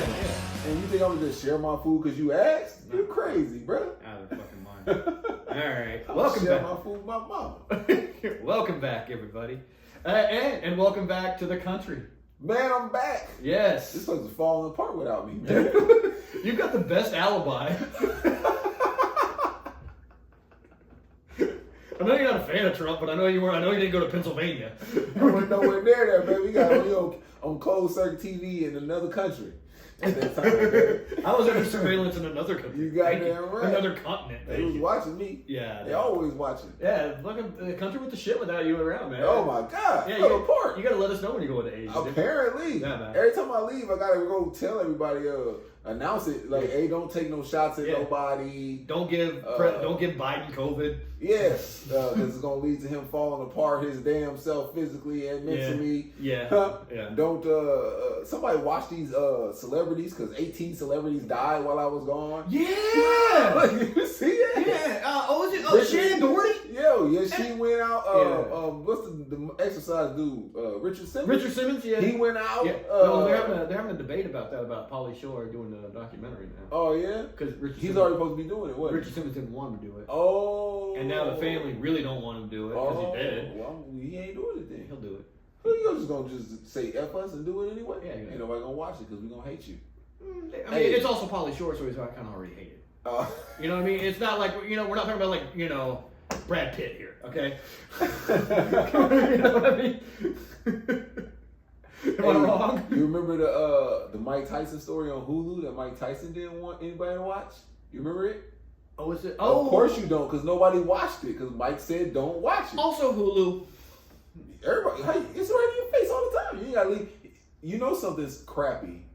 And you think I'm gonna just share my food because you asked? You're crazy, bro. Out of fucking mind. All right, welcome back. Share my food with my mama. Welcome back, everybody, and welcome back to the country. Man, I'm back. Yes. This place is falling apart without me, man. You've got the best alibi. I know you're not a fan of Trump, but I know you were. I know you didn't go to Pennsylvania. I went nowhere near there, man. We got on closed circuit TV in another country. At that time, I was under surveillance in another country. You got damn right. Another continent. They was watching me. Yeah. They always watching. Yeah, fucking the country with the shit without you around, man. Oh my God. Yeah, you apart. You gotta let us know when you go into Asia. Apparently. Yeah, man. Every time I leave, I gotta go tell everybody, announce it. Like, hey, don't take no shots at nobody. Don't give Biden COVID. Yes, because it's gonna lead to him falling apart his damn self physically and mentally. Yeah. Don't somebody watch these celebrities, because 18 celebrities died while I was gone. Yeah. Like, you see that? Yeah. Was it Shannon Doherty? Yeah, she went out. What's the exercise dude? Richard Simmons. Richard Simmons, yeah. He went out. Yeah. No, they're having a debate about that, about Pauly Shore doing the documentary now. Oh yeah, because he's already supposed to be doing it. What? Richard Simmons didn't want to do it. Oh. And now the family really don't want him to do it because he did. Well, he ain't doing it then. He'll do it. You're just gonna just say F us and do it anyway? Yeah. Ain't nobody gonna watch it because we're gonna hate you. I mean, it's also Pauly Shore, so he's kind of already hated. You know what I mean? It's not like, we're not talking about like, Brad Pitt here, okay? You know what I mean? Am I wrong? You remember the Mike Tyson story on Hulu that Mike Tyson didn't want anybody to watch? You remember it? Oh, is it? Oh, of course you don't, because nobody watched it, because Mike said don't watch it. Also Hulu. Everybody, it's right in your face all the time. You ain't gotta leave. You know something's crappy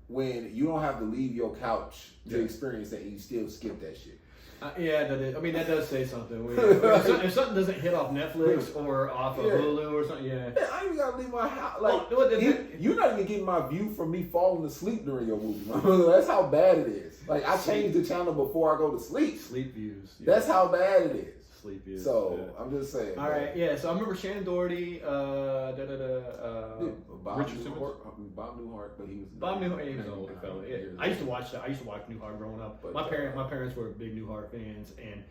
when you don't have to leave your couch to experience that and you still skip that shit. That does say something. If something doesn't hit off Netflix or off of Hulu or something, I ain't even gotta leave my house. Like, you're not even getting my view from me falling asleep during your movie. That's how bad it is. Like, I change the channel before I go to sleep. Sleep views. Yeah. That's how bad it is. Sleep views. So I'm just saying. All right, yeah. So I remember Shannon Doherty, Bob Richard Simmons. Bob Newhart, but he was he was an older fella. Yeah. I used to watch Newhart growing up. But my parents were big Newhart fans, and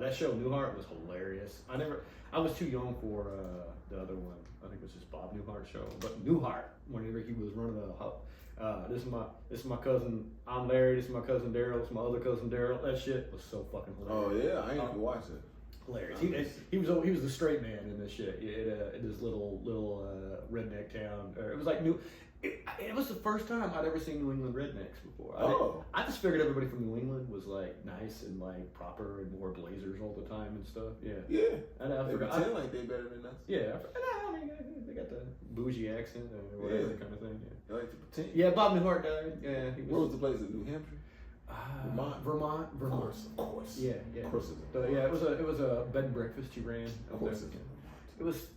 that show Newhart was hilarious. I was too young for the other one. I think it was just Bob Newhart show. But Newhart, whenever he was running this is my cousin. I'm Larry. This is my cousin Daryl. This is my other cousin Daryl. That shit was so fucking hilarious. Oh yeah, I ain't even watched it. Hilarious. He was the straight man in this shit. In this little redneck town. It was like It was the first time I'd ever seen New England rednecks before. I just figured everybody from New England was like nice and like proper and wore blazers all the time and stuff. Yeah. Yeah. And I forgot. Pretend like they better than us. Yeah. I mean, they got the bougie accent or whatever kind of thing. Yeah. They like to pretend. Yeah. Bob Newhart died. Yeah. Where was the place in New Hampshire? Vermont. Of course. Yeah. Of course. It was a bed and breakfast he ran. Of course. It was.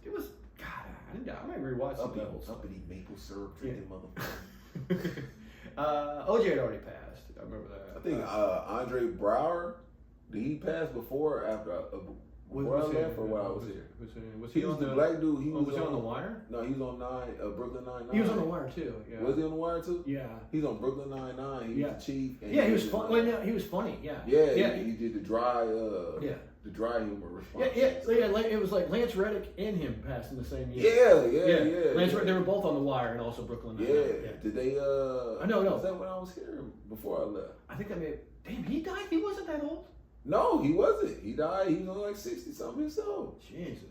God, I might rewatch some uppity maple syrup drinking motherfucker. OJ had already passed. I remember that. I think Andre Brower, did he pass before or after? Before I left or while I was here? He was the black dude. Was he on The Wire? No, he was on Brooklyn Nine-Nine. He was on The Wire too. Yeah. Was he on The Wire too? Yeah. He's on Brooklyn Nine-Nine. He was the chief. He was funny. He was funny. Yeah. Yeah. He did the dry. The dry humor response. It was like Lance Reddick and him passed in the same year. Yeah. Lance Reddick, they were both on The Wire and also Brooklyn Nine-Nine. Yeah. Did they? No. Was that when I was here? Before I left? I think Damn, he died. He wasn't that old. No, he wasn't. He died. He was only like 60-something years old. Jesus.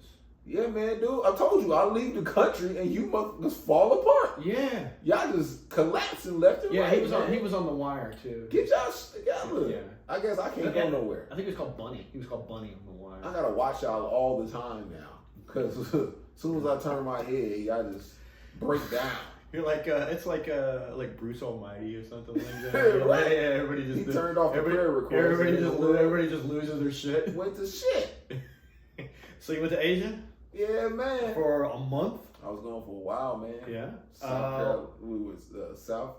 Yeah, man, dude. I told you, I'll leave the country and you must just fall apart. Yeah. Y'all just collapsing left and right. Yeah, he was on The Wire too. Get y'all together. Yeah. I guess I can't go nowhere. I think it was called Bunny. He was called Bunny on The Wire. I gotta watch y'all all the time now. Because as soon as I turn my head, y'all just break down. You're like it's like Bruce Almighty or something like that. Right. Yeah, everybody just turned off the prayer request. Everybody just loses their shit. Went to shit. So you went to Asia? Yeah, man. For a month? I was gone for a while, man. Yeah. We was South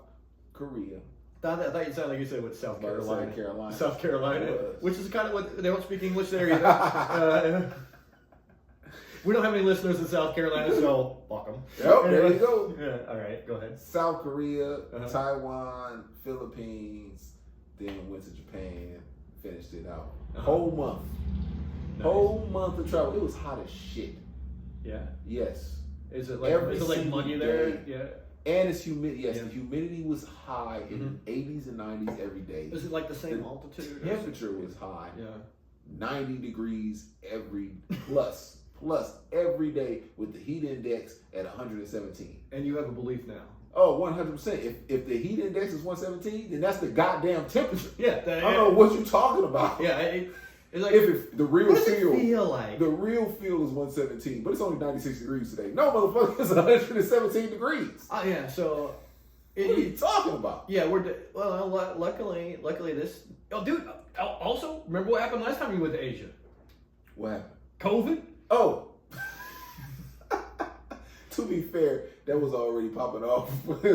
Korea. I thought you sounded like you said with South Carolina. South Carolina, which is kind of what they don't speak English there either. We don't have any listeners in South Carolina, so fuck them. Yep, there you go. Yeah, all right, go ahead. South Korea, Taiwan, Philippines, then went to Japan, finished it out. Whole month. Nice. Whole month of travel. It was hot as shit. Yeah. Yes. Is it like muggy there? Yeah. And it's humid. Yes, the humidity was high in the 80s and 90s every day. Is it like the same altitude? The temperature was high. Yeah. 90 degrees plus every day with the heat index at 117. And you have a belief now. Oh, 100%. If the heat index is 117, then that's the goddamn temperature. Yeah. I don't know what you're talking about. Yeah. It's like, if the real what does it feel like? The real feel is 117, but it's only 96 degrees today. No, motherfucker, it's 117 degrees. Oh, yeah. So, what are you talking about? Yeah, luckily this. Oh, dude. Also, remember what happened last time you went to Asia? What happened? COVID. Oh. To be fair, that was already popping off. But it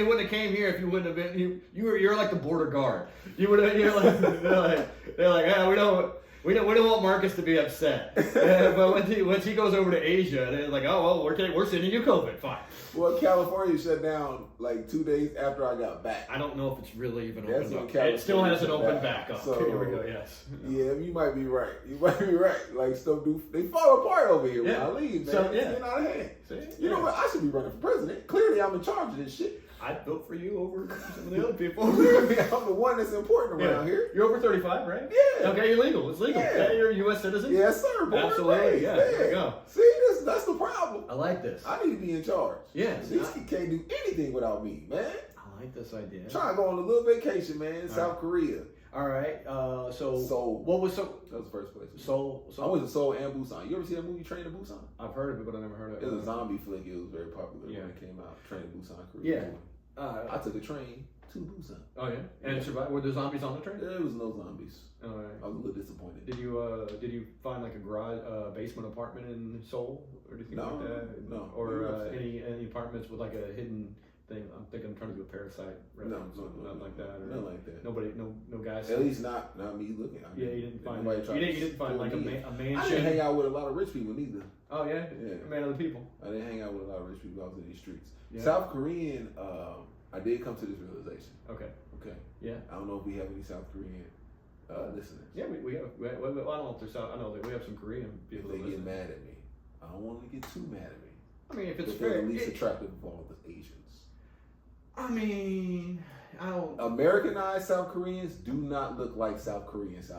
wouldn't have came here if you wouldn't have been. You're like the border guard. You would have. They're like, we don't want Marcus to be upset. But once he goes over to Asia, they're like, oh well, we're sending you COVID. Fine. Well, California shut down like 2 days after I got back. I don't know if it's really even That's opened up. It still hasn't opened back up. So, here we go. Yes. Yeah, you might be right. Like stuff they fall apart over here when I leave, man. So, it's getting out of hand. See? You know what? I should be running for president. Clearly, I'm in charge of this shit. I'd vote for you over some of the other people. Clearly, I'm the one that's important around here. You're over 35, right? Yeah. Okay, you're legal. It's legal. Yeah, you're a U.S. citizen. Yes, sir. Absolutely. Yeah. There you go. See, that's the problem. I like this. I need to be in charge. Yeah. These kids can't do anything without me, man. I like this idea. I'm trying to go on a little vacation, man. South Korea. All right. So Seoul. What was Seoul? That was the first place. Seoul. I went to Seoul and Busan. You ever see that movie Train to Busan? I've heard of it, but I never heard of it. It was a zombie flick. It was very popular when it came out. Train to Busan, Korea. Yeah. I took a train to Busan. Oh yeah, and survived. Were there zombies on the train? There was no zombies. All right. I was a little disappointed. Did you find like a garage, basement apartment in Seoul or anything like that? No. Or any apartments with like a hidden thing? I'm trying to do a Parasite reference. Nothing like that. Nothing like that. Nobody, no guys. At least not me looking. You didn't find. You didn't find like a mansion. I didn't hang out with a lot of rich people neither. Oh yeah, yeah. Man of the people. I didn't hang out with a lot of rich people. I was in these streets. Yeah. South Korean. I did come to this realization. Okay. Yeah. I don't know if we have any South Korean listeners. Yeah, we have. I don't know if there's South. I know that we have some Korean people. If they get mad at me, I don't want them to get too mad at me. I mean, if it's fair, they're the least attractive of all the Asians. I mean, I don't. Americanized South Koreans do not look like South Koreans.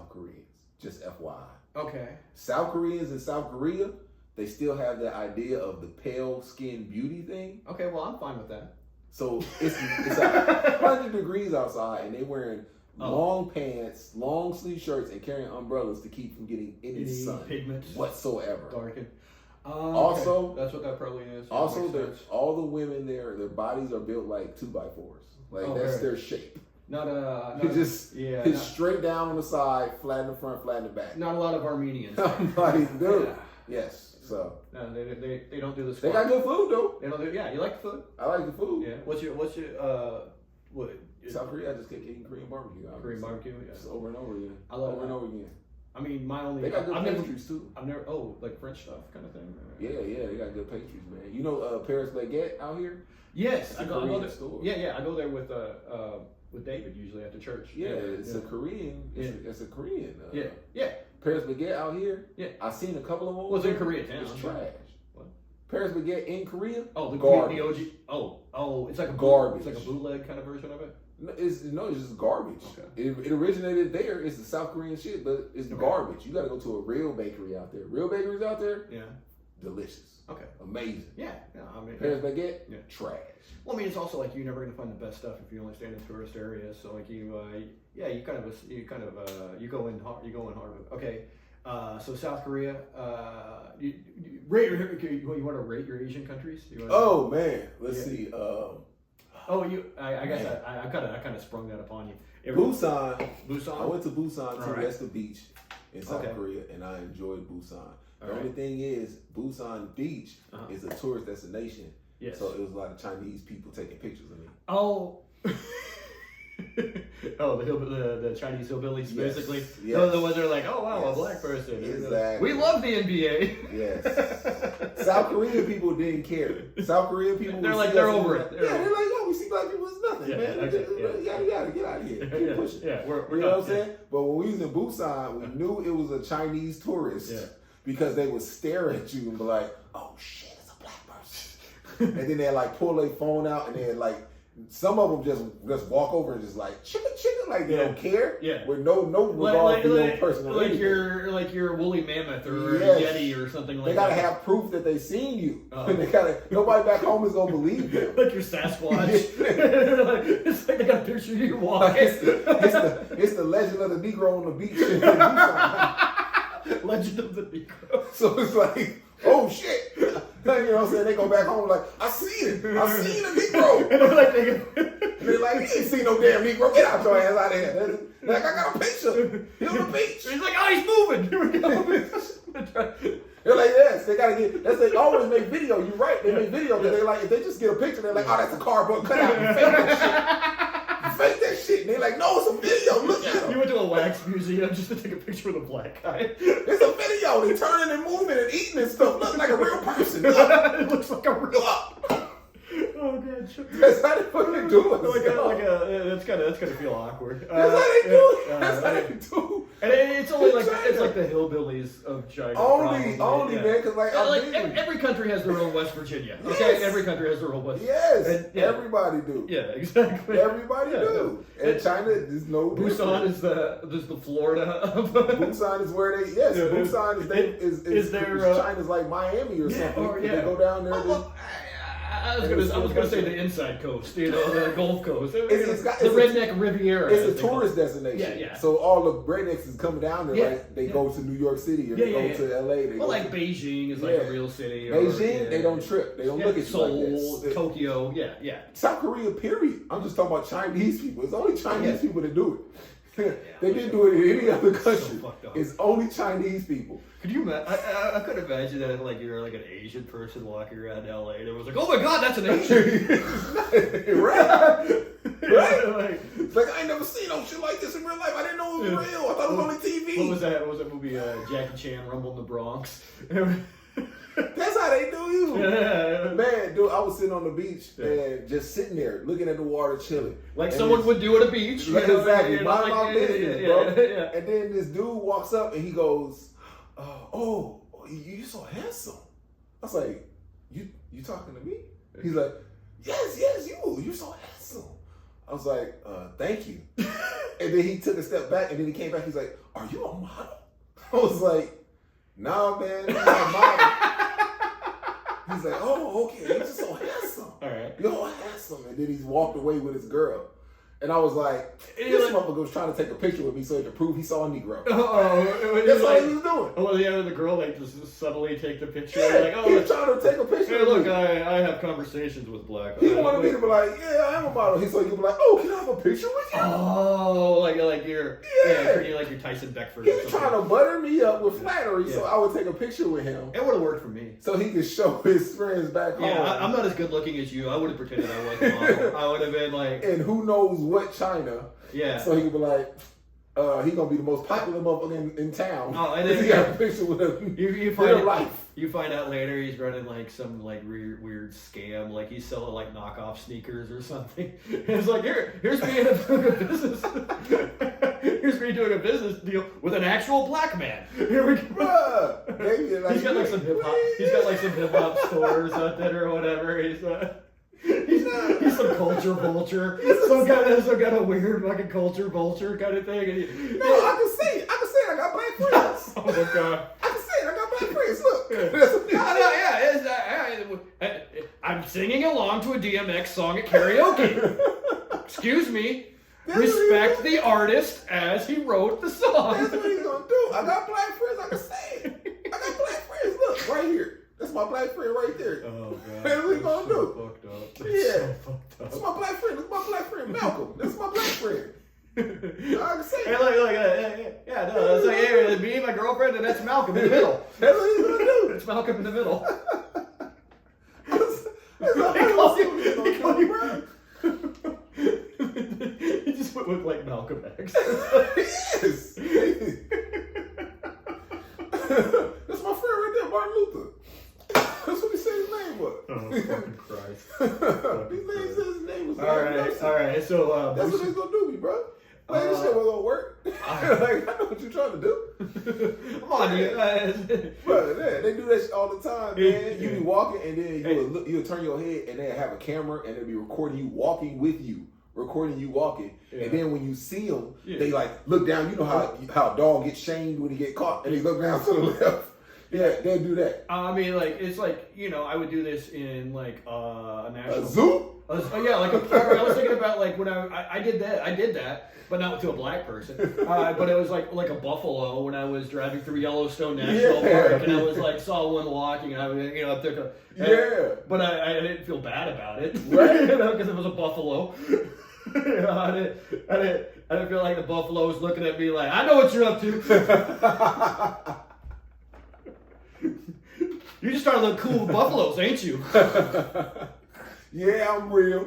Just FYI. Okay. South Koreans in South Korea, they still have that idea of the pale skin beauty thing. Okay, well, I'm fine with that. So it's 100 degrees outside, and they're wearing long pants, long sleeve shirts, and carrying umbrellas to keep from getting any sun pigment whatsoever. Darken. Also, that's what that probably is. Also, all the women there, their bodies are built like 2x4s. Like that's their shape. It's straight down on the side, flat in the front, flat in the back. Not a lot of Armenians. Like, dude. Yes. So no, they don't do this. They got good food though. They don't do. Yeah, you like the food? I like the food. Yeah. What's your what? South Korea, I just kept eating Korean barbecue. Korean barbecue, yeah. Just over and over again. I love over and over again. I mean, my only. They got good pastries too. I've never. like French stuff kind of thing. Yeah, they got good pastries, man. You know, Paris Baguette out here. Yes, I go there. Store. Yeah, I go there with David usually after church. Yeah, it's a Korean. It's a Korean. Yeah. Paris Baguette out here. Yeah, I seen a couple of them. Well, it's in Koreatown. It's trash. What? Paris Baguette in Korea. Oh, the OG. Oh, it's like a garbage. It's like a bootleg kind of version of it. It's just garbage. Okay. It originated there. It's the South Korean shit, but it's garbage. You got to go to a real bakery out there. Real bakeries out there. Yeah. Delicious. Okay. Amazing. Yeah. I mean, Paris Baguette. Trash. Well, I mean, it's also like you're never going to find the best stuff if you only stay in tourist areas. So like you go in hard. Okay. So South Korea. You want to rate your Asian countries? Man, let's see. I guess I kind of sprung that upon you. Busan. I went to Busan too. That's the beach in South Korea, and I enjoyed Busan. The only thing is, Busan Beach is a tourist destination. Yes. So it was a lot of Chinese people taking pictures of me. Oh. Oh, the Chinese hillbillies, basically. Yes. Those are the ones that are like, oh wow, a black person. Exactly. We love the NBA. Yes. South Korean people didn't care. South Korean people, they're like, they're over it. They're like, oh, we see black people as nothing, man. Okay, Yada, get out of here. Keep pushing. Yeah, we're you know what I'm saying? But when we was in Busan, we knew it was a Chinese tourist because they would stare at you and be like, oh shit, it's a black person. And then they'd like pull their phone out and then like, some of them just walk over and just like chicka, like they don't care. Yeah. With no regard for your personal. Like you're a woolly mammoth or a yeti or something like that. They gotta have proof that they seen you. Nobody back home is gonna believe them. Like your Sasquatch. It's like they got a picture of you walking. It's the legend of the Negro on the beach. Legend of the Negro. So it's like, oh shit. You know what I'm saying? They go back home like, I seen it. I seen a Negro. And they're like, he ain't seen no damn Negro. Get out your ass out of here. They're like, I got a picture. He on the beach. He's like, oh, he's moving. Here we go. They're like, yes, they gotta get. They always make video. You're right. They make video because they like, if they just get a picture, they're like, oh, that's a cardboard cutout. You fake that shit. You fake that shit. And they're like, no, it's a video. Look at him. You went to a wax museum just to take a picture with a black guy. It's a video. They turning and moving and eating and stuff. Look like a real person. It looks like a real. Oh god, that's how they fucking do it. That's gonna feel awkward. That's how they do it. That's how they do. And it's only like it's like the hillbillies of China. Only man, because like every country has their own West Virginia. Okay, every country has their own West. Yes, everybody do. Yeah, exactly. Everybody do. And China is no. Busan is the Florida of. Busan is where they. Yes, Busan is China's like Miami or something. Or, They go down there. I was gonna say the inside coast, the Gulf Coast. It's the redneck Riviera. It's a tourist destination. Yeah. So all the rednecks is coming down there. Like they go to New York City or they go to LA. Like Beijing is like a real city. Beijing, they don't trip. They don't look at you Seoul, like this. Tokyo, South Korea, period. I'm just talking about Chinese people. It's only Chinese people that do it. They didn't do it in any other country. It's only Chinese people. Could you imagine? I could imagine that like you're like an Asian person walking around LA and it was like, oh my god, that's an Asian. Right. It's like I ain't never seen no shit like this in real life. I didn't know it was real. I thought it was on TV. What was that? What was that movie? Jackie Chan, Rumble in the Bronx. That's how they do you. Man, dude, I was sitting on the beach and just sitting there looking at the water chilling. Like someone would do at a beach. Exactly. Mind my business, bro. And then this dude walks up and he goes, oh, you so handsome. I was like, you talking to me? He's like, yes, you so handsome. I was like, thank you. And then he took a step back and then he came back. He's like, are you a model? I was like, nah, man, I'm not a model. He's like, oh, okay, you're just so handsome. All right. You're so handsome. And then he's walked away with his girl. And I was like, this motherfucker was trying to take a picture with me so he could prove he saw a Negro. That's all he was doing. Oh, well, the girl like just subtly take the picture. Yeah, like, he was trying to take a picture. Hey, look, I have conversations with black. He wanted me to be like, yeah, I am a model. So he could be like, oh, can I have a picture with you? Oh, like you're like your Tyson Beckford. He was trying to butter me up with flattery, so I would take a picture with him. It would have worked for me. So he could show his friends back home. Yeah, I'm not as good looking as you. I would have pretended I was a model. I would have been like, and who knows what China. Yeah. So he could be like, he gonna be the most popular motherfucker in town. Oh, and then he got a picture with him. You find out later he's running like some like weird scam, like he's selling like knockoff sneakers or something. And it's like here's me doing a business. Here's me doing a business deal with an actual black man. Here we go. Bruh, he's got like some hip hop. He's got like some hip hop stores out there or whatever. He's some culture vulture. Some kind of weird fucking culture vulture kind of thing. No, I can see it. I got black friends. Oh my god. I can see it. I got black friends. Look. I'm singing along to a DMX song at karaoke. Excuse me. Respect the artist as he wrote the song. That's what he's gonna do. I got black friends. I can say it. I got black friends. Look, right here. That's my black friend right there. Oh god. That's what he gonna do. Fucked up. That's my black friend. That's my black friend Malcolm. That's my black friend. I can say it. That's like, hey, me, my girlfriend, and that's Malcolm in the middle. That's what he's gonna do. It's Malcolm in the middle. with like Malcolm X. Yes. That's my friend right there, Martin Luther. That's what he said his name was. Oh, fucking Christ. His name was. All right. So that's what they gonna do me, bro. Like, this shit was gonna work. Like, I know what you're trying to do. Come on, dude. Bro, they do that shit all the time, man. You be walking, and then you'll turn your head, and they have a camera, and they'll be recording you walking with you. And then when you see them, they like look down. You know how a dog gets shamed when he get caught, and he look down to the left. Yeah, they do that. I mean, like it's like I would do this in like a national zoo. Yeah, like I was thinking about like when I did that, but not to a black person. But it was like a buffalo when I was driving through Yellowstone National Park, and I was like saw one walking, and I took a but I didn't feel bad about it, right? Because it was a buffalo. I didn't feel like the buffalo was looking at me like, I know what you're up to. You just started looking cool with buffaloes, ain't you? Yeah, I'm real.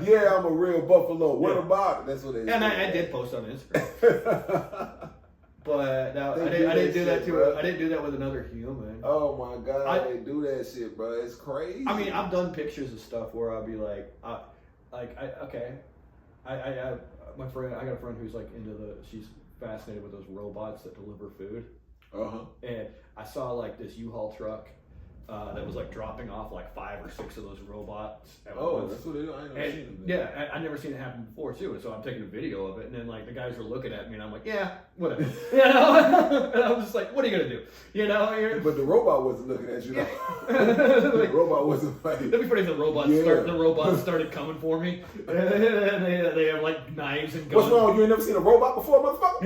Yeah, I'm a real buffalo. What about it? That's what they say. And I did post on Instagram. But no, I didn't do that too. I didn't do that with another human. Oh my God, they do that shit, bro. It's crazy. I mean, I've done pictures of stuff where I'll be like, my friend, I got a friend who's like she's fascinated with those robots that deliver food. And I saw like this U-Haul truck that was like dropping off like 5 or 6 of those robots at once. That's what they do. I ain't never seen them. I never seen it happen before too. So I'm taking a video of it, and then like the guys were looking at me, and I'm like, yeah, whatever. And I was just like, what are you gonna do? But the robot wasn't looking at you. The robot wasn't like. That'd be funny if the robots started coming for me. And they have like knives and guns. What's wrong? You ain't never seen a robot before, motherfucker?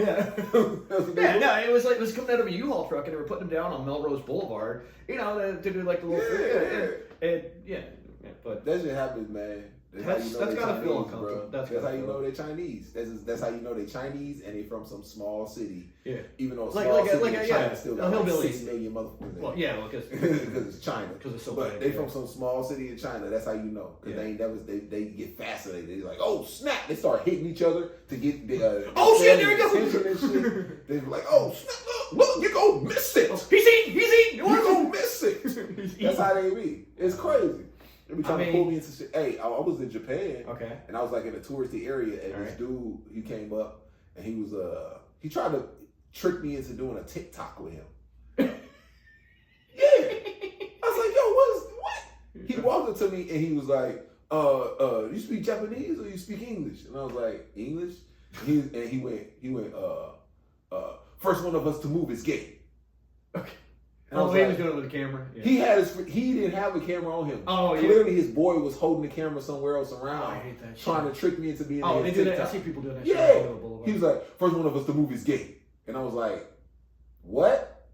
No, it was coming out of a U-Haul truck, and they were putting them down on Melrose Boulevard. To do like the little but that shit happens, man. That's gotta feel uncomfortable. That's how you know they're Chinese. That's how you know they're Chinese, and they from some small city. Yeah. Even though small city in China still got like 6 million motherfuckers. Well, yeah, because it's China. Because it's so big. They from some small city in China. That's how you know. Because they get fascinated. They're like, oh snap! They start hitting each other to get oh shit! There we go. They're like, oh snap! Look, you go miss it. He's eating. You go miss it. That's how they be. It's crazy. They be trying to pull me into shit. Hey, I was in Japan. Okay. And I was like in a touristy area, and this dude, he came up, and he was he tried to trick me into doing a TikTok with him. Yeah. I was like, yo, what? He walked up to me, and he was like, you speak Japanese or you speak English? And I was like, English? And he went, first one of us to move is gay. Okay. And he was doing it with the camera. Yeah. He didn't have a camera on him. Oh, yeah. Clearly, his boy was holding the camera somewhere else around. Oh, I hate that shit. Trying to trick me into being. Oh, they do that. I see people doing that. Yeah. He was like, first one of us to move is gay, and I was like, what?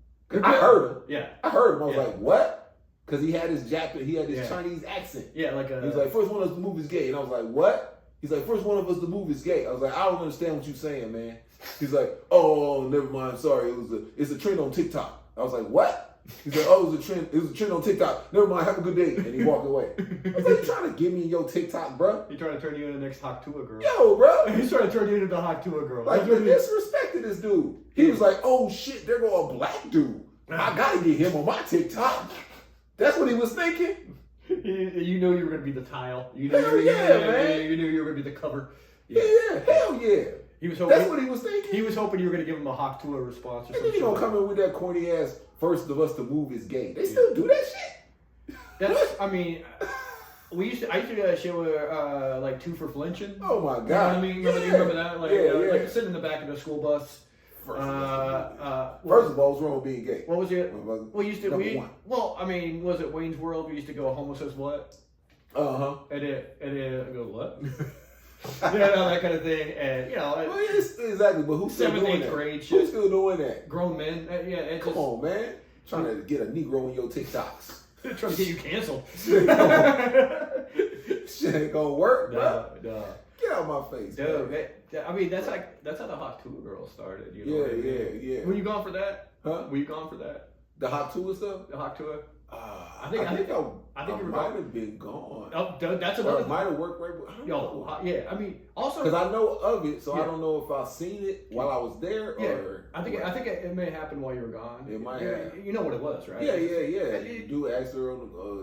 I heard him. Yeah. I heard him. I was like, what? Because he had his Chinese accent. Yeah, like he was like, first one of us to move is gay, and I was like, what? He's like, first one of us to move is gay. I was like, I don't understand what you're saying, man. He's like, oh, never mind. Sorry, it's a trend on TikTok. I was like, what? He's like, oh, it was a trend on TikTok. Never mind, have a good day. And he walked away. I was like, you trying to get me in your TikTok, bro? He trying to turn you into the next Haktua girl. Yo, bro. He's trying to turn you into the Haktua girl. Like, you disrespected this dude. He was like, oh shit, there go a black dude. I gotta get him on my TikTok. That's what he was thinking. You knew you were gonna be the tile. You knew man. You knew you were gonna be the cover. Yeah, hell yeah. He was hoping, that's what he was thinking. He was hoping you were gonna give him a Haktua response or something. You gonna come in with that corny ass first of us to move is gay. They still do that shit. I mean, I used to do that shit with like Two for Flinching. Oh my god! You know what I mean? Remember that? Like, like sitting in the back of the school bus. First of all, what's wrong with being gay? What was it? Well, I mean, was it Wayne's World? We used to go, homo says what? And it go what? That kind of thing, and exactly. But who's still doing that? 7th, 8th grade shit. Who's still doing that? Grown men. Come on, man. Trying to get a Negro in your TikToks. Trying to get you canceled. Shit ain't gonna work, bro. Get out of my face, dude. I mean, that's how the Hot Tour girl started. You know yeah. Were you gone for that? Huh? Were you gone for that? The Hot Tour stuff? The Hot Tour? I think I might have been gone. Oh, that's another. Or it might have worked right. I don't know. Yeah. I mean, also because I know of it, so I don't know if I've seen it while I was there. Or I think it may happen while you were gone. It might have. You know what it was, right? Yeah. You do ask her,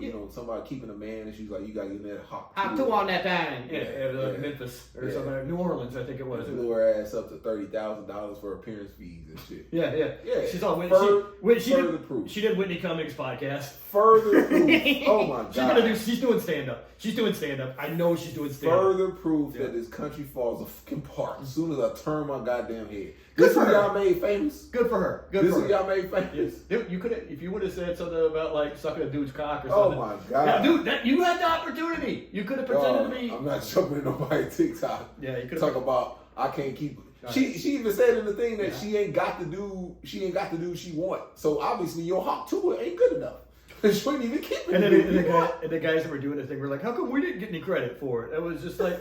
you know, somebody keeping a man, and she's like, "You got to get in that hot two on that thing." Yeah, Memphis or something, New Orleans, I think it was. Blew her ass up to $30,000 for appearance fees and shit. Yeah. She's on proof. She did Whitney Cummings' podcast. Further proof. Oh my god. She's doing stand up. I know she's doing stand up. Further proof that this country falls apart as soon as I turn my goddamn head. Good this for her. Y'all made famous. Good for her. This is y'all made famous. Dude, you could have, if you would have said something about like sucking a dude's cock or something. Oh my god. Yeah, dude, you had the opportunity. You could have pretended to be. I'm not jumping in nobody's TikTok. Yeah, you could talk about I can't keep. She even said in the thing that she ain't got to do she want. So obviously your hawk to it ain't good enough. She ain't even keep it. And the guys that were doing the thing were like, how come we didn't get any credit for it? It was just like,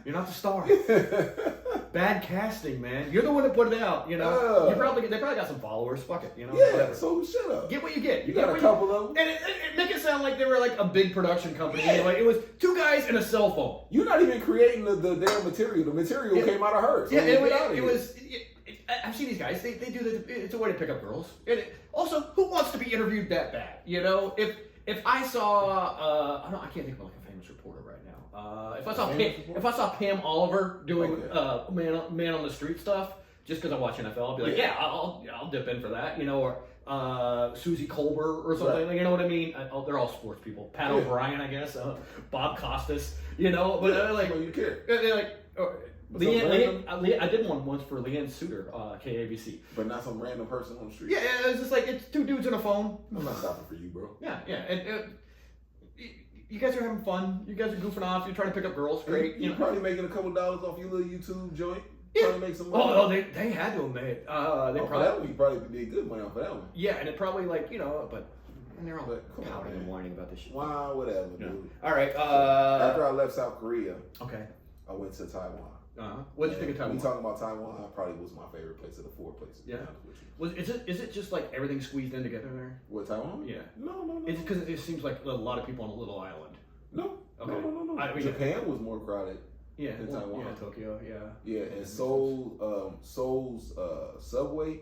you're not the star. Bad casting, man. You're the one that put it out. You know, they probably got some followers. Fuck it. You know. Yeah. Whatever. So shut up. Get what you get. You got a couple of them. And it make it sound like they were like a big production company. Yeah. Like it was two guys and a cell phone. You're not even creating the damn material. The material came out of her. So it was. I've seen these guys. They do this. It's a way to pick up girls. And also, who wants to be interviewed that bad? You know, if I saw, I can't think of like a famous reporter right now. If I saw Pam Oliver doing man on the street stuff, just because I watch NFL, I'll be like, I'll dip in for that. You know, or Susie Colbert or something. Right. You know what I mean? They're all sports people. Pat O'Brien, I guess. Bob Costas. You know, but you care. They're like. I did one once for Leanne Suter, KABC. But not some random person on the street. Yeah, it's just like it's two dudes on a phone. I'm not stopping for you, bro. Yeah, and you guys are having fun. You guys are goofing off. You're trying to pick up girls. Great. You're probably making a couple dollars off your little YouTube joint. Yeah. Trying to make some money. Oh, they had to have made. You probably did good money off of that one. Yeah, and it probably and they're all pouting and whining about this shit. Wow, whatever, dude. All right. After I left South Korea, I went to Taiwan. What did you think of Taiwan? We talking about Taiwan, probably was my favorite place of the 4 places. Yeah. Is it just like everything squeezed in together there? What, Taiwan? Yeah. No. It's because it seems like a lot of people on a little island. No. Okay. No. I mean, Japan was more crowded. Yeah. In Taiwan. Yeah, Tokyo. Yeah. Yeah, and Seoul's subway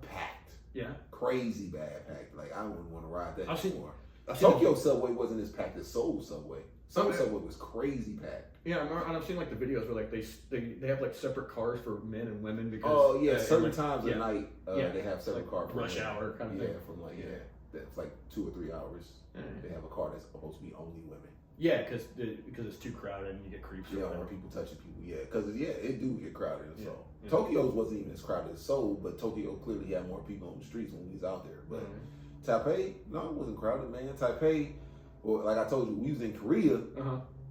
packed. Yeah. Crazy bad packed. Like I wouldn't want to ride that anymore. Tokyo subway wasn't as packed as Seoul subway. Seoul subway was crazy packed. Yeah, and I've seen like the videos where like they have like separate cars for men and women because certain times at night they have separate cars. Rush hour kind of thing. Yeah, that's like 2 or 3 hours. They have a car that's supposed to be only women. Yeah, because it's too crowded and you get creeps. Yeah, or people touching people. Yeah, because it do get crowded in Seoul. Tokyo's wasn't even as crowded as Seoul, but Tokyo clearly had more people on the streets when we was out there. But Taipei, no, it wasn't crowded, man. Taipei, well, like I told you, we was in Korea,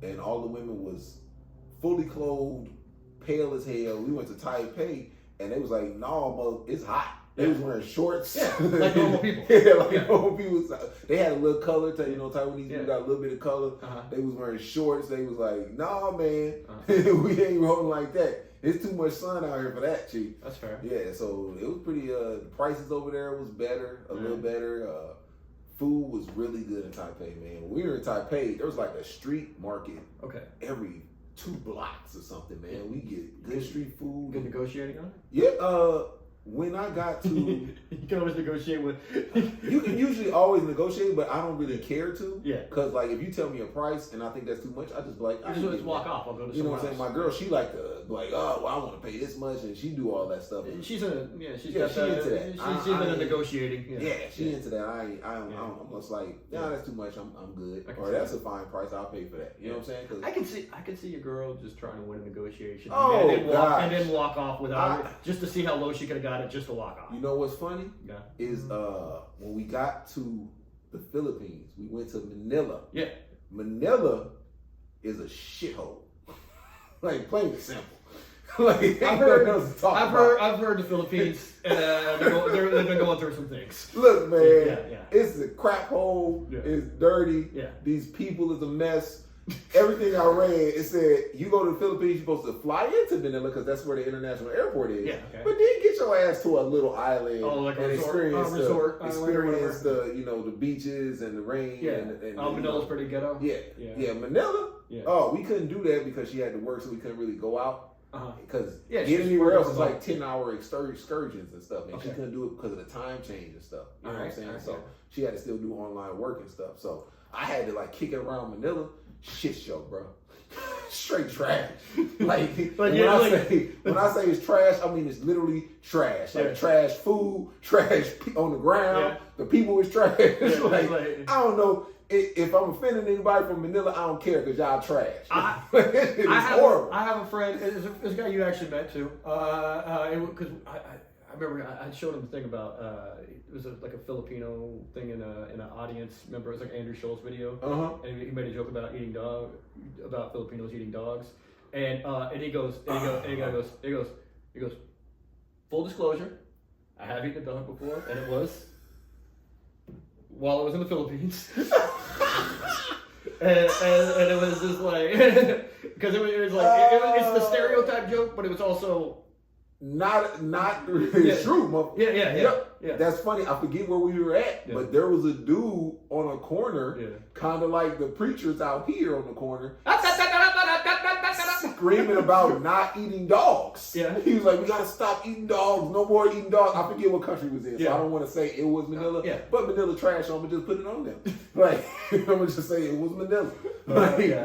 and all the women was fully clothed, pale as hell. We went to Taipei, and they was like, "No, it's hot." They was wearing shorts. Yeah, like normal people. Normal people. They had a little color. Taiwanese people got a little bit of color. They was wearing shorts. They was like, "Nah, man, we ain't rolling like that. It's too much sun out here for that, chief." That's fair. Yeah, so it was pretty. The prices over there was better, a little better. Food was really good in Taipei, man. When we were in Taipei, there was like a street market. Every 2 blocks or something, man. We get good street food. Good negotiating on it? Yeah. When I got to... You can always negotiate with... You can usually always negotiate, but I don't really care to. Yeah. Because, like, if you tell me a price and I think that's too much, I just be like... I just walk off. I'll go to you know what I'm saying? My girl, she like to, like, oh, well, I want to pay this much, and she do all that stuff. She's into that. She's into negotiating. Yeah, she into that. I'm just like, that's too much. I'm good. Or that's a fine price. I'll pay for that. You know what I'm saying? Cause I can see a girl just trying to win a negotiation. Oh, and then walk off without it, just to see how low she could have got it, just to walk off. You know what's funny? Is when we got to the Philippines, we went to Manila. Yeah. Manila is a shithole. Like, plain and simple. Like, I've heard the Philippines. They've been going through some things. Look, man, it's a crap hole. Yeah. It's dirty. Yeah. These people is a mess. everything I read, it said you go to the Philippines, you're supposed to fly into Manila because that's where the international airport is. Yeah, okay. But then get your ass to a little island like and experience the the beaches and the rain. Yeah. And Manila's pretty ghetto. Yeah. Manila. Yeah. Oh, we couldn't do that because she had to work, so we couldn't really go out. Because getting anywhere else is like 10-hour excursions and stuff, and she couldn't do it because of the time change and stuff. You know what I'm saying? So she had to still do online work and stuff. So I had to like kick it around Manila. Shit show, bro. Straight trash. When I say it's trash, I mean it's literally trash. Like trash food, trash on the ground. The people is trash. I don't know. If I'm offending anybody from Manila, I don't care because y'all trash. It's horrible. I have a friend. It's a guy you actually met too. Because I remember I showed him a thing about it was like a Filipino thing in an audience. Remember, it was like Andrew Schultz video, and he made a joke about about Filipinos eating dogs, and he goes, full disclosure, I have eaten a dog before, and it was while I was in the Philippines. and it was just like, because it was like, it's the stereotype joke, but it was also not really true. Yeah. That's funny. I forget where we were at, but there was a dude on a corner, kind of like the preachers out here on the corner, screaming about not eating dogs. Yeah. He was like, we gotta stop eating dogs, no more eating dogs. I forget what country it was in, so I don't want to say it was Manila, but Manila trash, I'm gonna just put it on them. Like, I'm gonna just say it was Manila.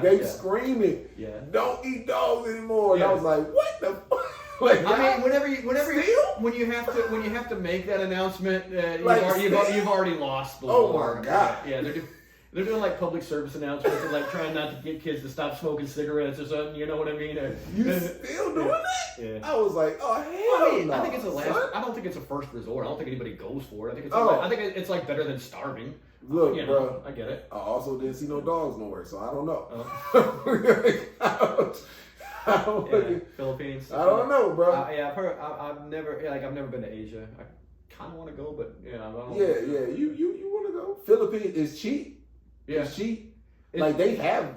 They screaming, don't eat dogs anymore. And I was like, what the fuck? Like, I mean, when you have to make that announcement, you've already lost the war. Oh my god! Yeah, they're doing like public service announcements and like trying not to get kids to stop smoking cigarettes or something. You know what I mean? You still doing that? Yeah. I was like, oh hell no! I think it's a last. I don't think it's a first resort. I don't think anybody goes for it. I think it's like better than starving. Look, bro, I get it. I also didn't see no dogs nowhere, so I don't know. Philippines. I don't know, bro. I've heard. I've never been to Asia. I kind of want to go, but I don't. You want to go? Philippines is cheap. Yeah, it's cheap. Like they have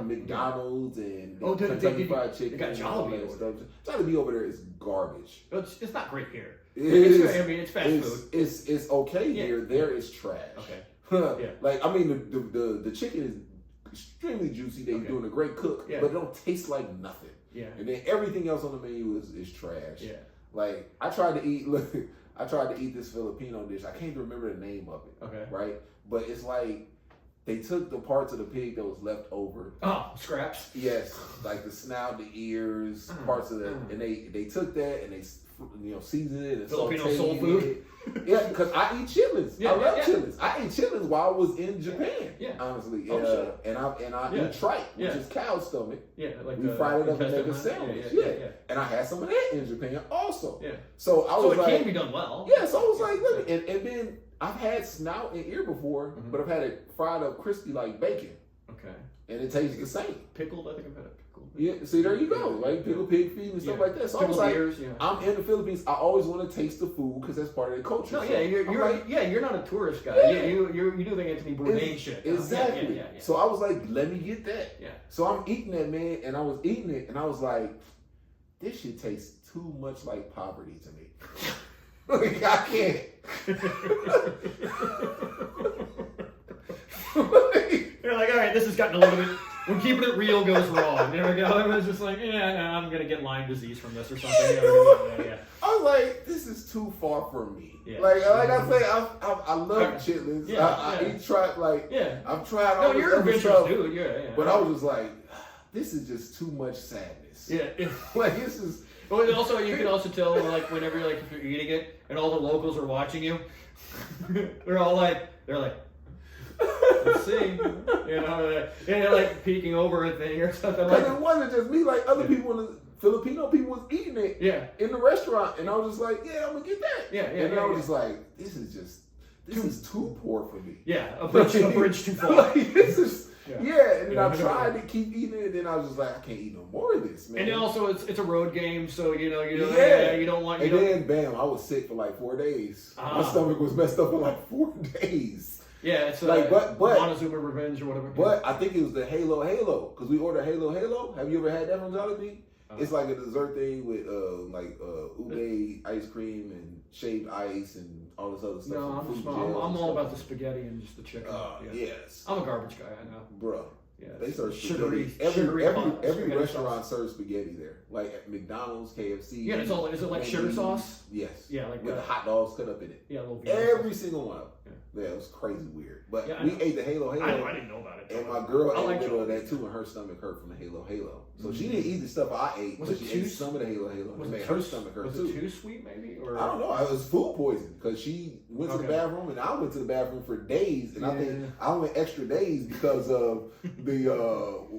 McDonald's and Kentucky Fried Chicken. They got Jollibee stuff. Jollibee over there is garbage. It's not great here. It's fast food. It's okay here. There is trash. Okay. Like I mean the chicken is extremely juicy. They're doing a great cook, but it don't taste like nothing. Yeah. And then everything else on the menu is trash. Yeah. Like I tried to eat this Filipino dish. I can't even remember the name of it. Okay. Right? But it's like they took the parts of the pig that was left over. Oh, scraps. Yes. Like the snout, the ears, parts of that. And they took that and they seasoned it and Filipino soul food. Yeah, because I eat chitlins. I love chitlins. I ate chitlins while I was in Japan. Yeah. Honestly. And I eat tripe, which is cow stomach. Yeah. Like we fried it up and make a sandwich. Yeah. And I had some of that in Japan also. Yeah. So it can be done well. Yeah, so I was like, look, and then I've had snout and ear before, but I've had it fried up crispy like bacon. Okay. And it tastes the same. Pickled, I think I've had it. Yeah, see, there you go. Like pickled pig feet and stuff like that. So I was like, I'm in the Philippines. I always want to taste the food because that's part of the culture. No, so you're not a tourist guy. Yeah. You do the Anthony Bourdain shit. Exactly. So I was like, let me get that. Yeah. So I'm eating that, man, and I was eating it, and I was like, this shit tastes too much like poverty to me. Like, I can't. You're like, all right, this has gotten a little bit. When keeping it real goes wrong, there we go. Everyone's just like, I'm gonna get Lyme disease from this or something. I was like, this is too far from me. Yeah. Like I say, I love chitlins. I eat tripe. Like, I've tried all this other stuff. Dude. Yeah. But I was just like, this is just too much sadness. Yeah. Like this is. But also, you can also tell, like, whenever, like, if you're eating it and all the locals are watching you, they're like. Let's see, and they're like peeking over a thing or something. Because it wasn't just me; like other people, Filipino people was eating it. In the restaurant, and I was just like, "Yeah, I'm gonna get that." And I was just like, "This is too poor for me." Yeah, a bridge too far. Like, this is. Yeah, and then I tried to keep eating it, and then I was just like, I can't eat no more of this, man. And then also, it's a road game, so you don't want. Then bam, I was sick for like 4 days. My stomach was messed up for like 4 days. Yeah, it's like, but Montezuma Revenge or whatever. But I think it was the Halo because we ordered Halo. Have you ever had that from Jollibee? It's like a dessert thing with ube ice cream and shaved ice and all this other stuff. No, I'm all about the spaghetti and just the chicken. Yes. I'm a garbage guy, I know. Bruh. Yeah, they serve sugary. Every restaurant serves spaghetti there. Like at McDonald's, KFC. Yeah, is it like sugar sauce? Yes. Yeah, like with hot dogs cut up in it. Yeah, every single one of them. Yeah, it was crazy weird. But we ate the Halo. I didn't know about it. And my girl ate a little of that too, and her stomach hurt from the Halo. So she didn't eat the stuff I ate, but she ate some of the Halo. It made her stomach hurt too. Was it too sweet, maybe? Or I don't know. It was food poisoning because she went to the bathroom, and I went to the bathroom for days, and I think I went extra days because of the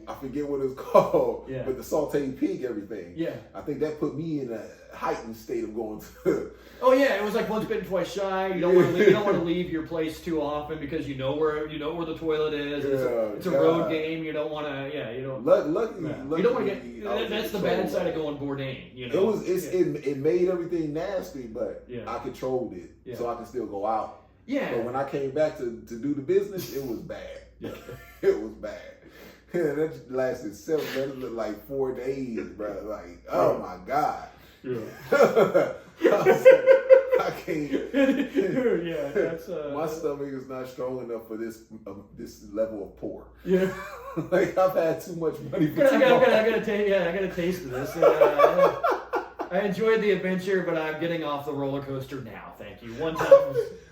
I forget what it's called, but the sauteed pig, everything. Yeah, I think that put me in a heightened state of going to. Oh yeah, it was like once bitten, twice shy. You don't want to leave, you don't want to leave your place too often because you know where the toilet is. It's a road game. You don't want to. Yeah, you don't. Luckily, you don't want to get. That's the bad side of going Bourdain. You know, it made everything nasty, but I controlled it so I can still go out. Yeah. But when I came back to do the business, it was bad. Yeah. It was bad. Yeah, that lasted 7. That looked like 4 days, bro. Like, oh my god. Yeah. I can't. Yeah, that's my stomach is not strong enough for this level of pork. Yeah, like I've had too much money. I gotta taste of this. I enjoyed the adventure, but I'm getting off the roller coaster now. Thank you. One time.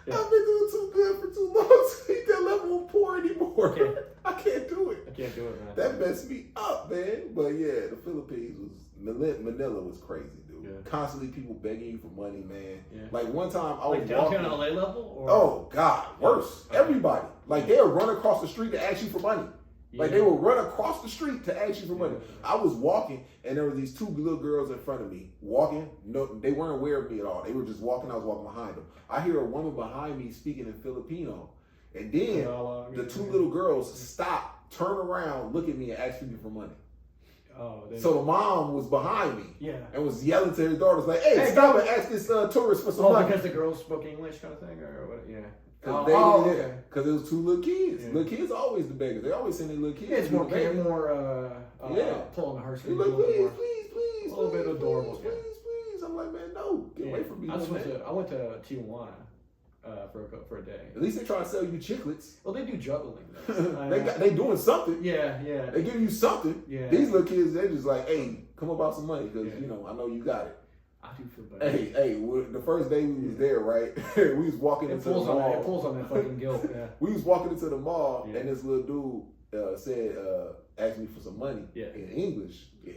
I've been doing too good for too long to eat that level of pork anymore. I can't do it. I can't do it, man. That messed me up, man. But yeah, the Philippines Manila was crazy, dude. Yeah. Constantly people begging you for money, man. Yeah. Like one time I was downtown LA level? Or? Oh God, worse. Everybody. Like they would run across the street to ask you for money. Like they would run across the street to ask you for money. I was walking and there were these 2 little girls in front of me walking. No, they weren't aware of me at all. They were just walking. I was walking behind them. I hear a woman behind me speaking in Filipino. And then the 2 little girls stop, turn around, look at me and ask me for money. So the mom was behind me and was yelling to her daughters like, hey stop and ask this tourist for some money. Because the girls spoke English kind of thing? Or what? Yeah. Because it was 2 little kids. Yeah. Little kids are always the beggars. They always send their little kids. Yeah, it's more pulling the heartstrings. Like, please. A little bit adorable. Please. I'm like, man, no. Get away from me. I went to Tijuana for a day. At least they try to sell you chiclets. Well, they do juggling. they doing something. Yeah. They give you something. Yeah. These little kids, they're just like, hey, come about some money because, I know you got it. I do feel bad. Hey, the first day we was there, right? We was walking into the mall. It pulls on that fucking guilt, yeah. We was walking into the mall, and this little dude asked me for some money in English. Yeah.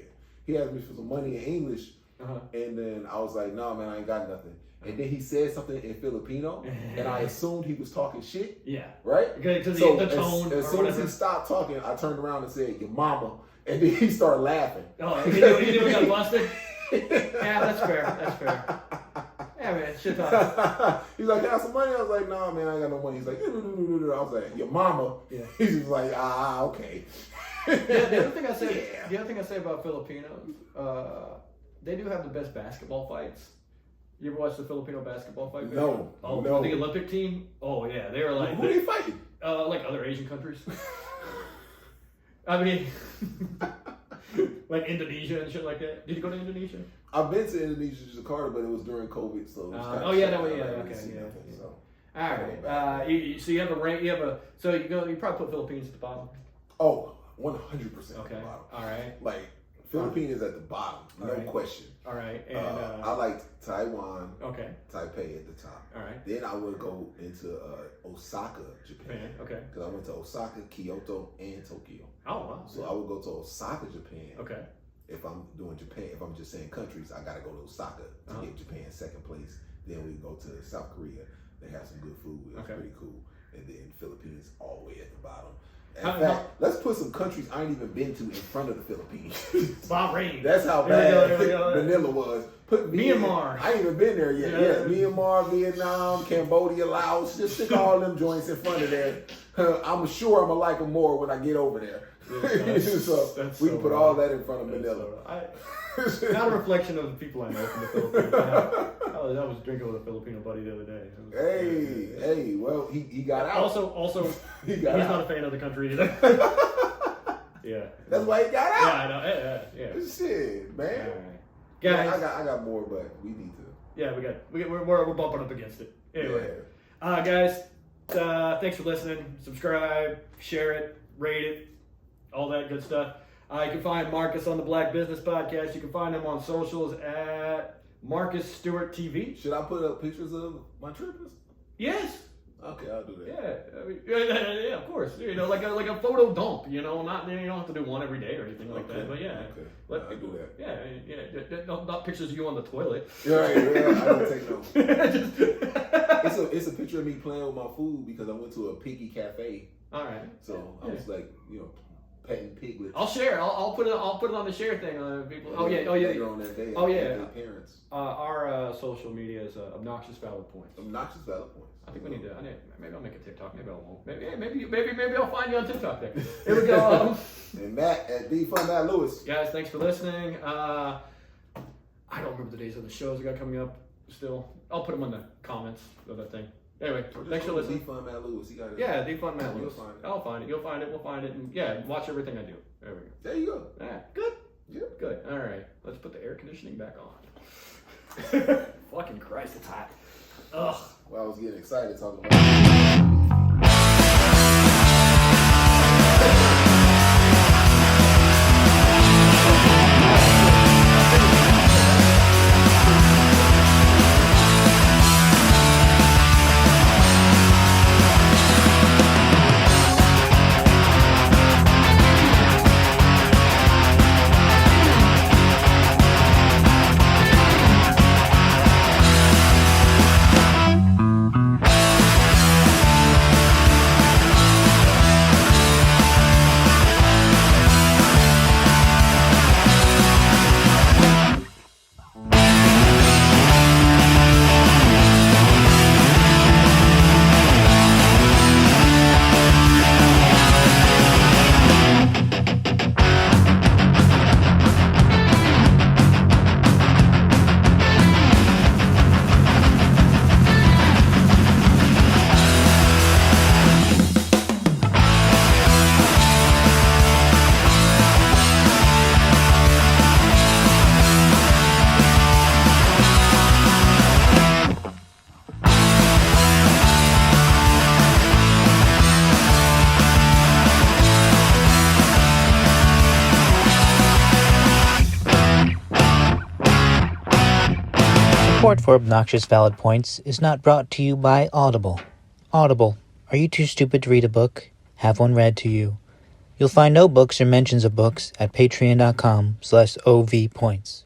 He asked me for some money in English, and then I was like, no, man, I ain't got nothing. And then he said something in Filipino, and I assumed he was talking shit. Yeah. Right? Okay, so the tone. As soon as he stopped talking, I turned around and said, your mama. And then he started laughing. Oh, he knew he got busted? Yeah, that's fair. Yeah, man, shit talk. He's like, can I have some money? I was like, nah, man, I ain't got no money. He's like, I was like, your mama. Yeah. He's just like, okay. The other thing I say about Filipinos, they do have the best basketball fights. You ever watch the Filipino basketball fight? No. Oh, no. The Olympic team? Oh, yeah. They were like... Who are they fighting? Like other Asian countries. I mean... like Indonesia and shit like that. Did you go to Indonesia? I've been to Indonesia, Jakarta, but it was during COVID, so. Okay. So. All right. So you have a rank. So you probably put Philippines at the bottom. Oh, 100% okay. at the bottom. All right. Like Philippines is at the bottom, no question. All right. And I liked Taiwan. Okay. Taipei at the top. All right. Then I would go into Osaka, Japan. Okay. Because I went to Osaka, Kyoto, and Tokyo. Oh wow. So I would go to Osaka, Japan. Okay. If I'm doing Japan, if I'm just saying countries, I gotta go to Osaka to get Japan second place. Then we go to South Korea. They have some good food. It's pretty cool. And then Philippines all the way at the bottom. In fact, let's put some countries I ain't even been to in front of the Philippines. Bahrain. That's how bad Manila was. Put Myanmar. I ain't even been there yet. Yeah. Myanmar, Vietnam, Cambodia, Laos. Just stick all them joints in front of there. I'm sure I'm gonna like them more when I get over there. So we can put all that in front of Manila. Not a reflection of the people I know from the Philippines. I was drinking with a Filipino buddy the other day. Hey, well, he got out. Also, he's not a fan of the country either. Yeah. That's why he got out. Yeah, I know. Yeah. Shit, man. All right. Guys, I got more, but we need to. Yeah, we're bumping up against it. Anyway, guys, thanks for listening. Subscribe, share it, rate it, all that good stuff. You can find Marcus on the Black Business Podcast. You can find him on socials at Marcus Stewart TV. Should I put up pictures of my trip? Yes. Okay, I'll do that. Yeah, of course. You know, like a photo dump. You know, you don't have to do one every day or anything like that. But let people do that. Yeah. Not pictures of you on the toilet. Yeah, I don't take no. It's a picture of me playing with my food because I went to a piggy cafe. All right. So I was like, petting piglets. I'll share. I'll put it on the share thing. People. Later on that day. Their parents. Our social media is Obnoxious Valid Points. Obnoxious Valid Points. I think we need to. Maybe I'll make a TikTok. Maybe I won't. Maybe I'll find you on TikTok there. Here we go. And Matt at Matt Lewis. Guys, thanks for listening. I don't remember the days of the shows I got coming up. Still, I'll put them in the comments of that thing. Anyway, thanks for listening. Defund Matt Lewis. Defund Matt Lewis. I'll find it. You'll find it. We'll find it. And watch everything I do. There we go. There you go. Yeah, good. Yeah. Good. All right. Let's put the air conditioning back on. Fucking Christ, it's hot. Ugh. Well, I was getting excited talking about Support for Obnoxious Valid Points is not brought to you by Audible. Audible, are you too stupid to read a book? Have one read to you. You'll find no books or mentions of books at patreon.com/ovpoints.